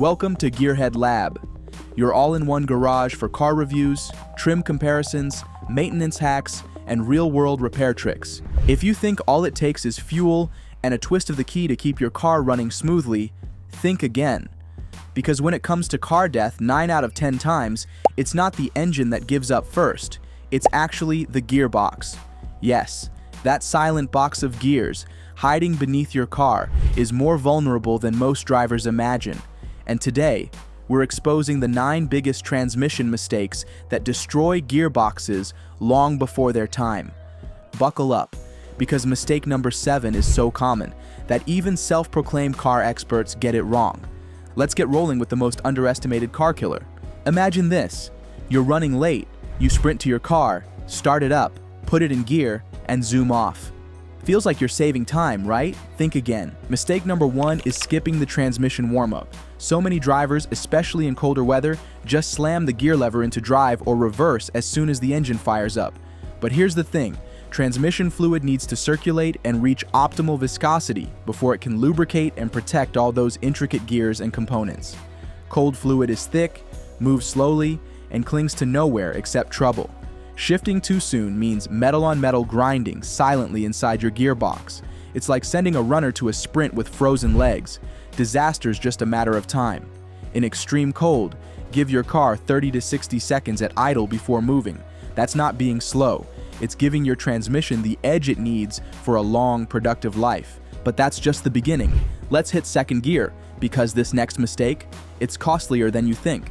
Welcome to Gearhead Lab, your all-in-one garage for car reviews, trim comparisons, maintenance hacks, and real-world repair tricks. If you think all it takes is fuel and a twist of the key to keep your car running smoothly, think again. Because when it comes to car death 9 out of 10 times, it's not the engine that gives up first, it's actually the gearbox. Yes, that silent box of gears hiding beneath your car is more vulnerable than most drivers imagine. And today, we're exposing the 9 biggest transmission mistakes that destroy gearboxes long before their time. Buckle up, because mistake number 7 is so common that even self-proclaimed car experts get it wrong. Let's get rolling with the most underestimated car killer. Imagine this: you're running late, you sprint to your car, start it up, put it in gear, and zoom off. Feels like you're saving time, right? Think again. Mistake number 1 is skipping the transmission warm-up. So many drivers, especially in colder weather, just slam the gear lever into drive or reverse as soon as the engine fires up. But here's the thing: transmission fluid needs to circulate and reach optimal viscosity before it can lubricate and protect all those intricate gears and components. Cold fluid is thick, moves slowly, and clings to nowhere except trouble. Shifting too soon means metal-on-metal grinding silently inside your gearbox. It's like sending a runner to a sprint with frozen legs. Disaster's just a matter of time. In extreme cold, give your car 30 to 60 seconds at idle before moving. That's not being slow. It's giving your transmission the edge it needs for a long, productive life. But that's just the beginning. Let's hit second gear, because this next mistake, it's costlier than you think.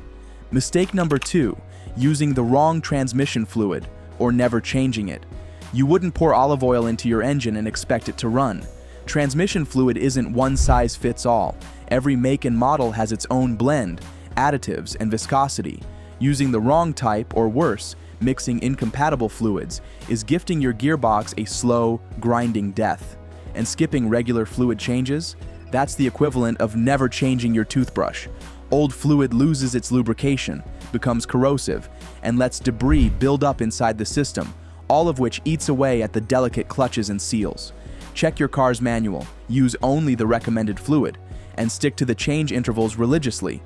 Mistake number 2, using the wrong transmission fluid, or never changing it. You wouldn't pour olive oil into your engine and expect it to run. Transmission fluid isn't one size fits all. Every make and model has its own blend, additives, and viscosity. Using the wrong type, or worse, mixing incompatible fluids, is gifting your gearbox a slow, grinding death. And skipping regular fluid changes? That's the equivalent of never changing your toothbrush. Old fluid loses its lubrication, becomes corrosive, and lets debris build up inside the system, all of which eats away at the delicate clutches and seals. Check your car's manual, use only the recommended fluid, and stick to the change intervals religiously.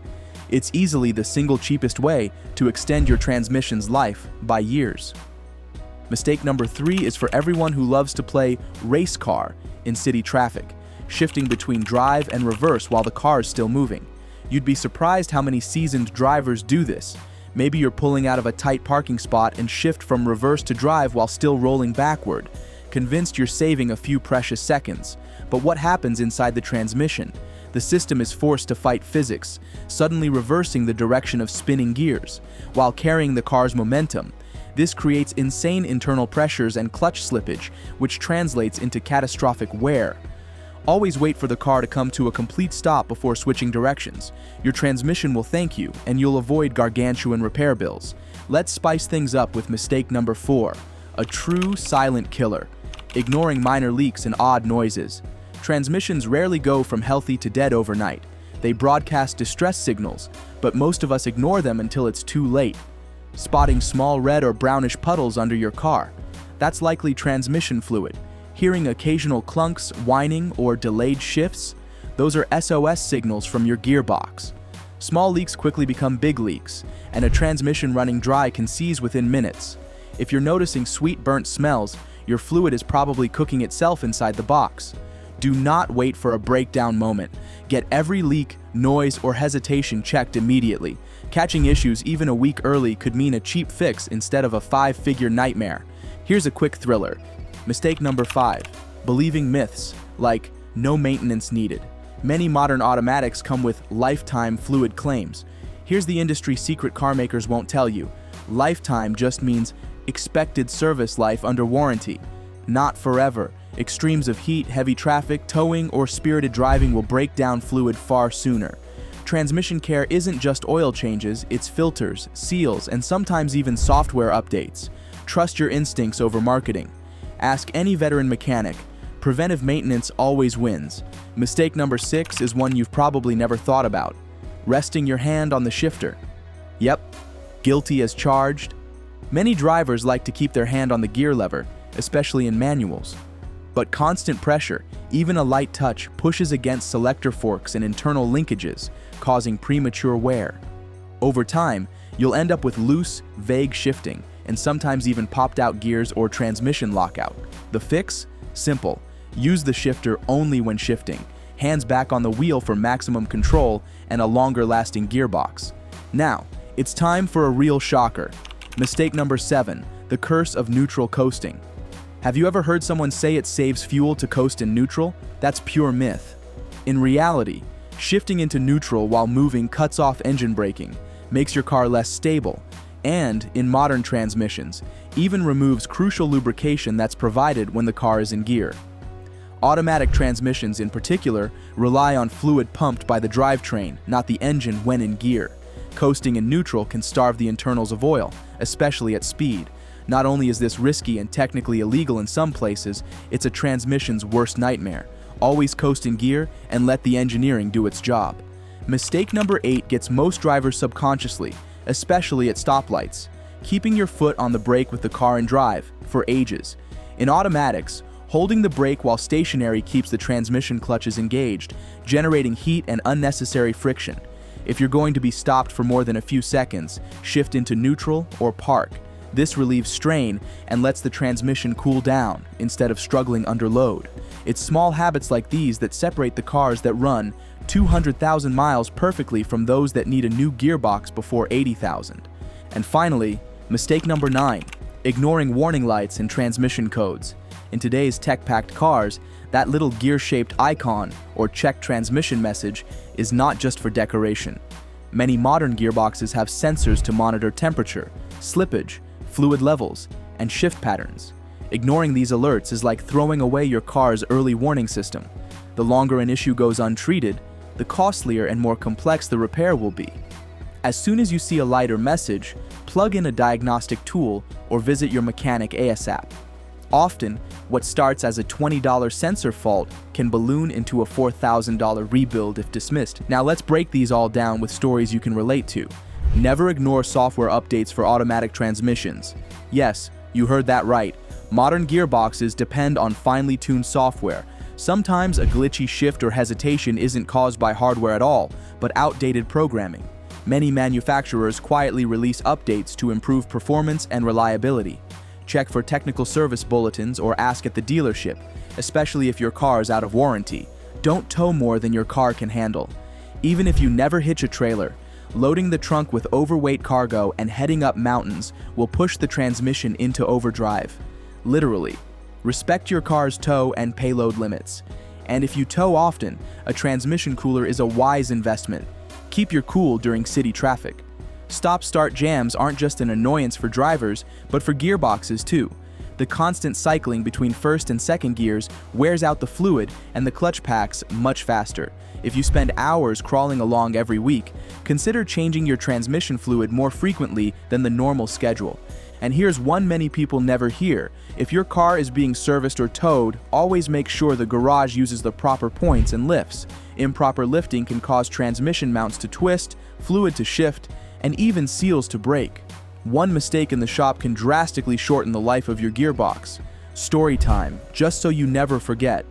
It's easily the single cheapest way to extend your transmission's life by years. Mistake number 3 is for everyone who loves to play race car in city traffic, shifting between drive and reverse while the car is still moving. You'd be surprised how many seasoned drivers do this. Maybe you're pulling out of a tight parking spot and shift from reverse to drive while still rolling backward, convinced you're saving a few precious seconds. But what happens inside the transmission? The system is forced to fight physics, suddenly reversing the direction of spinning gears, while carrying the car's momentum. This creates insane internal pressures and clutch slippage, which translates into catastrophic wear. Always wait for the car to come to a complete stop before switching directions. Your transmission will thank you, and you'll avoid gargantuan repair bills. Let's spice things up with mistake number 4, a true silent killer: ignoring minor leaks and odd noises. Transmissions rarely go from healthy to dead overnight. They broadcast distress signals, but most of us ignore them until it's too late. Spotting small red or brownish puddles under your car? That's likely transmission fluid. Hearing occasional clunks, whining, or delayed shifts? Those are SOS signals from your gearbox. Small leaks quickly become big leaks, and a transmission running dry can seize within minutes. If you're noticing sweet burnt smells, your fluid is probably cooking itself inside the box. Do not wait for a breakdown moment. Get every leak, noise, or hesitation checked immediately. Catching issues even a week early could mean a cheap fix instead of a 5-figure nightmare. Here's a quick thriller. Mistake number 5, believing myths like no maintenance needed. Many modern automatics come with lifetime fluid claims. Here's the industry secret car makers won't tell you. Lifetime just means expected service life under warranty. Not forever. Extremes of heat, heavy traffic, towing, or spirited driving will break down fluid far sooner. Transmission care isn't just oil changes, it's filters, seals, and sometimes even software updates. Trust your instincts over marketing. Ask any veteran mechanic. Preventive maintenance always wins. Mistake number 6 is one you've probably never thought about: resting your hand on the shifter. Yep, guilty as charged. Many drivers like to keep their hand on the gear lever, especially in manuals. But constant pressure, even a light touch, pushes against selector forks and internal linkages, causing premature wear. Over time, you'll end up with loose, vague shifting, and sometimes even popped-out gears or transmission lockout. The fix? Simple. Use the shifter only when shifting, hands back on the wheel for maximum control and a longer-lasting gearbox. Now, it's time for a real shocker. Mistake number 7, the curse of neutral coasting. Have you ever heard someone say it saves fuel to coast in neutral? That's pure myth. In reality, shifting into neutral while moving cuts off engine braking, makes your car less stable, and, in modern transmissions, even removes crucial lubrication that's provided when the car is in gear. Automatic transmissions in particular rely on fluid pumped by the drivetrain, not the engine when in gear. Coasting in neutral can starve the internals of oil, especially at speed. Not only is this risky and technically illegal in some places, it's a transmission's worst nightmare. Always coast in gear and let the engineering do its job. Mistake number 8 gets most drivers subconsciously, especially at stoplights. Keeping your foot on the brake with the car in drive, for ages. In automatics, holding the brake while stationary keeps the transmission clutches engaged, generating heat and unnecessary friction. If you're going to be stopped for more than a few seconds, shift into neutral or park. This relieves strain and lets the transmission cool down instead of struggling under load. It's small habits like these that separate the cars that run 200,000 miles perfectly from those that need a new gearbox before 80,000. And finally, mistake number 9, ignoring warning lights and transmission codes. In today's tech-packed cars, that little gear-shaped icon or check transmission message is not just for decoration. Many modern gearboxes have sensors to monitor temperature, slippage, fluid levels, and shift patterns. Ignoring these alerts is like throwing away your car's early warning system. The longer an issue goes untreated, the costlier and more complex the repair will be. As soon as you see a light or message, plug in a diagnostic tool or visit your mechanic ASAP. Often, what starts as a $20 sensor fault can balloon into a $4,000 rebuild if dismissed. Now let's break these all down with stories you can relate to. Never ignore software updates for automatic transmissions. Yes, you heard that right. Modern gearboxes depend on finely tuned software. Sometimes a glitchy shift or hesitation isn't caused by hardware at all, but outdated programming. Many manufacturers quietly release updates to improve performance and reliability. Check for technical service bulletins or ask at the dealership, especially if your car is out of warranty. Don't tow more than your car can handle. Even if you never hitch a trailer, loading the trunk with overweight cargo and heading up mountains will push the transmission into overdrive. Literally. Respect your car's tow and payload limits. And if you tow often, a transmission cooler is a wise investment. Keep your cool during city traffic. Stop-start jams aren't just an annoyance for drivers, but for gearboxes too. The constant cycling between first and second gears wears out the fluid and the clutch packs much faster. If you spend hours crawling along every week, consider changing your transmission fluid more frequently than the normal schedule. And here's one many people never hear. If your car is being serviced or towed, always make sure the garage uses the proper points and lifts. Improper lifting can cause transmission mounts to twist, fluid to shift, and even seals to break. One mistake in the shop can drastically shorten the life of your gearbox. Story time, just so you never forget.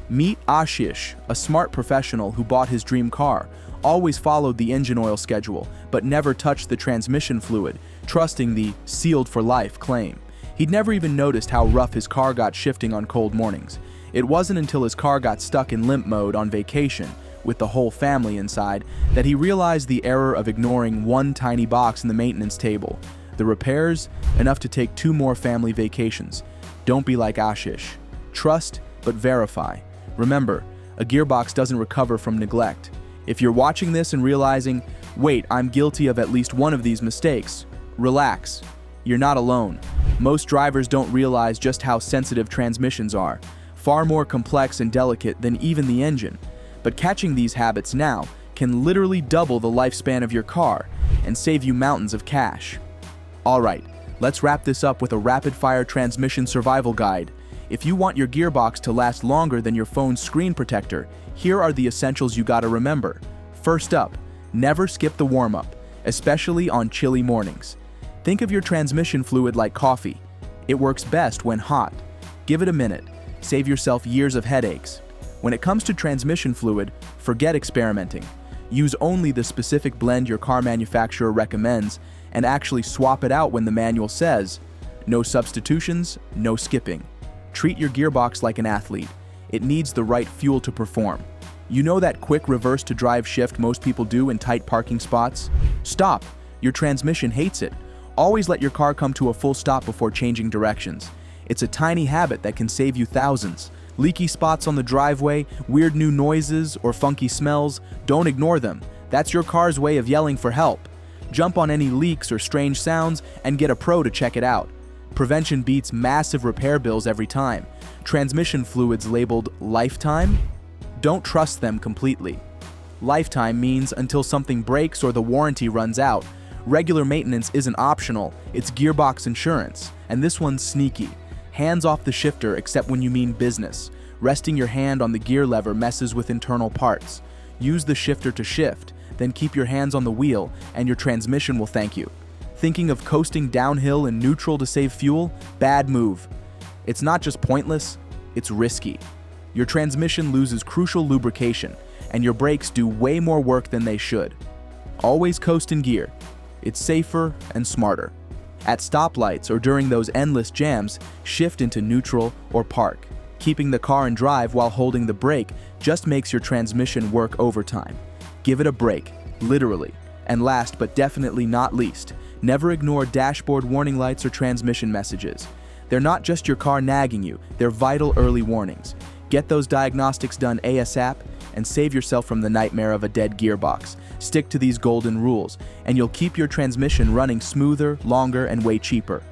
Meet Ashish, a smart professional who bought his dream car, always followed the engine oil schedule, but never touched the transmission fluid, trusting the sealed for life claim. He'd never even noticed how rough his car got shifting on cold mornings. It wasn't until his car got stuck in limp mode on vacation, with the whole family inside, that he realized the error of ignoring one tiny box in the maintenance table. The repairs, enough to take 2 more family vacations. Don't be like Ashish. Trust, but verify. Remember, a gearbox doesn't recover from neglect. If you're watching this and realizing, wait, I'm guilty of at least one of these mistakes, relax. You're not alone. Most drivers don't realize just how sensitive transmissions are, far more complex and delicate than even the engine. But catching these habits now can literally double the lifespan of your car and save you mountains of cash. Alright, let's wrap this up with a rapid-fire transmission survival guide. If you want your gearbox to last longer than your phone's screen protector, here are the essentials you gotta remember. First up, never skip the warm-up, especially on chilly mornings. Think of your transmission fluid like coffee. It works best when hot. Give it a minute. Save yourself years of headaches. When it comes to transmission fluid, forget experimenting. Use only the specific blend your car manufacturer recommends and actually swap it out when the manual says. No substitutions, no skipping. Treat your gearbox like an athlete. It needs the right fuel to perform. You know that quick reverse to drive shift most people do in tight parking spots? Stop. Your transmission hates it. Always let your car come to a full stop before changing directions. It's a tiny habit that can save you thousands. Leaky spots on the driveway, weird new noises, or funky smells, don't ignore them. That's your car's way of yelling for help. Jump on any leaks or strange sounds and get a pro to check it out. Prevention beats massive repair bills every time. Transmission fluids labeled lifetime? Don't trust them completely. Lifetime means until something breaks or the warranty runs out. Regular maintenance isn't optional, it's gearbox insurance, and this one's sneaky. Hands off the shifter except when you mean business. Resting your hand on the gear lever messes with internal parts. Use the shifter to shift, then keep your hands on the wheel and your transmission will thank you. Thinking of coasting downhill in neutral to save fuel? Bad move. It's not just pointless, it's risky. Your transmission loses crucial lubrication, and your brakes do way more work than they should. Always coast in gear. It's safer and smarter. At stoplights or during those endless jams, shift into neutral or park. Keeping the car in drive while holding the brake just makes your transmission work overtime. Give it a break, literally. And last but definitely not least, never ignore dashboard warning lights or transmission messages. They're not just your car nagging you, they're vital early warnings. Get those diagnostics done ASAP and save yourself from the nightmare of a dead gearbox. Stick to these golden rules, and you'll keep your transmission running smoother, longer, and way cheaper.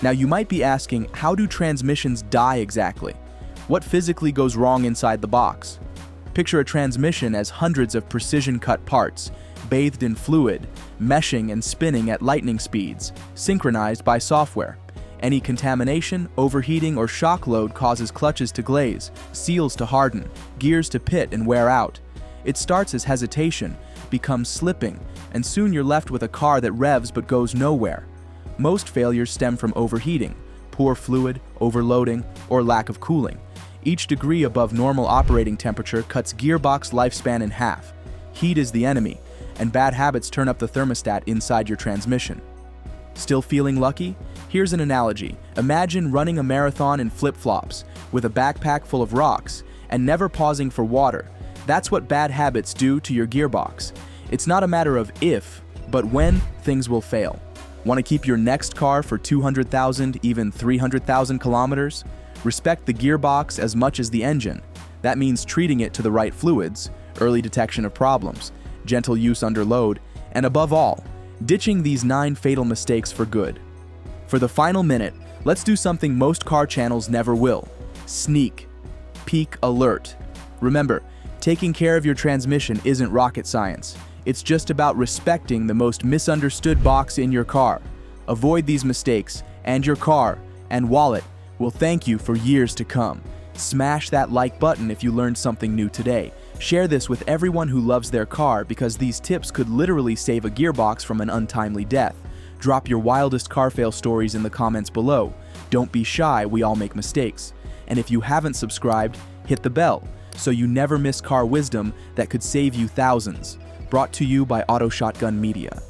Now you might be asking, how do transmissions die exactly? What physically goes wrong inside the box? Picture a transmission as hundreds of precision-cut parts, bathed in fluid, meshing and spinning at lightning speeds, synchronized by software. Any contamination, overheating, or shock load causes clutches to glaze, seals to harden, gears to pit and wear out. It starts as hesitation, becomes slipping, and soon you're left with a car that revs but goes nowhere. Most failures stem from overheating, poor fluid, overloading, or lack of cooling. Each degree above normal operating temperature cuts gearbox lifespan in half. Heat is the enemy, and bad habits turn up the thermostat inside your transmission. Still feeling lucky? Here's an analogy. Imagine running a marathon in flip-flops, with a backpack full of rocks, and never pausing for water. That's what bad habits do to your gearbox. It's not a matter of if, but when things will fail. Want to keep your next car for 200,000, even 300,000 kilometers? Respect the gearbox as much as the engine. That means treating it to the right fluids, early detection of problems, gentle use under load, and above all, ditching these 9 fatal mistakes for good. For the final minute, let's do something most car channels never will. Sneak. Peak alert. Remember, taking care of your transmission isn't rocket science. It's just about respecting the most misunderstood box in your car. Avoid these mistakes, and your car and wallet will thank you for years to come. Smash that like button if you learned something new today. Share this with everyone who loves their car because these tips could literally save a gearbox from an untimely death. Drop your wildest car fail stories in the comments below. Don't be shy, we all make mistakes. And if you haven't subscribed, hit the bell so you never miss car wisdom that could save you thousands. Brought to you by Auto Shotgun Media.